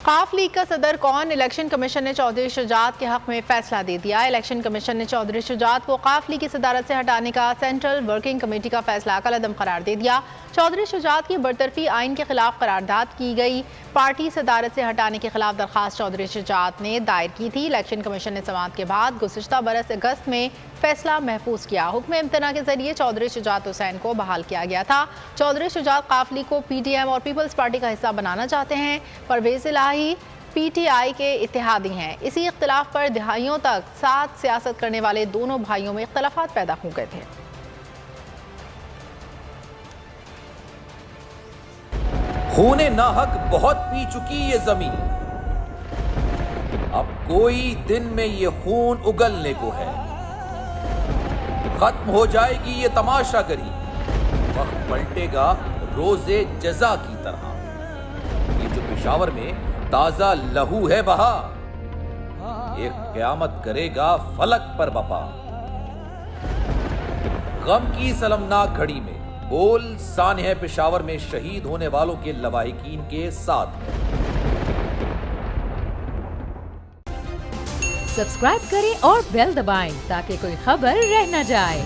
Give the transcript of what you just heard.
काफ league का सदर कौन? इलेक्शन कमीशन ने चौधरी शुजात के हक में फैसला दे दिया। इलेक्शन कमीशन ने चौधरी शुजात को काफ लीग की सदारत से हटाने का सेंट्रल वर्किंग कमेटी का फैसला कलअदम करार दे दिया। चौधरी शुजात की बरतरफी आइन के खिलाफ करारदाद की गई। पार्टी सदारत से हटाने के खिलाफ दरखास्त चौधरी शुजात ने दायर की थी। इलेक्शन कमीशन ने समाअत के बाद गुज़िश्ता बरस अगस्त में फैसला महफूज किया। हुक्म इम्तना के जरिए चौधरी शुजात हुसैन को बहाल किया गया था। चौधरी शुजात काफ लीग को PTM और पीपल्स पार्टी का हिस्सा बनाना चाहते हैं। परवेज इलाही PTI के इत्तेहादी हैं। इसी इख्तिलाफ पर दहाइयों तक साथ सियासत करने वाले दोनों भाइयों में इख्तिलाफात पैदा हो गए थे। खूने नाहक बहुत पी चुकी ये जमीन, अब कोई दिन में ये खून उगलने को है। खत्म हो जाएगी ये तमाशागरी, वक्त पलटेगा रोजे जजा की तरह। ये जो पेशावर में ताजा लहू है बहा, एक क़यामत करेगा फलक पर बपा। गम की सलमनाक घड़ी में बोल सानह पेशावर में शहीद होने वालों के लवाहिकीन के साथ। सब्सक्राइब करें और बेल दबाएं ताकि कोई खबर रह न जाए।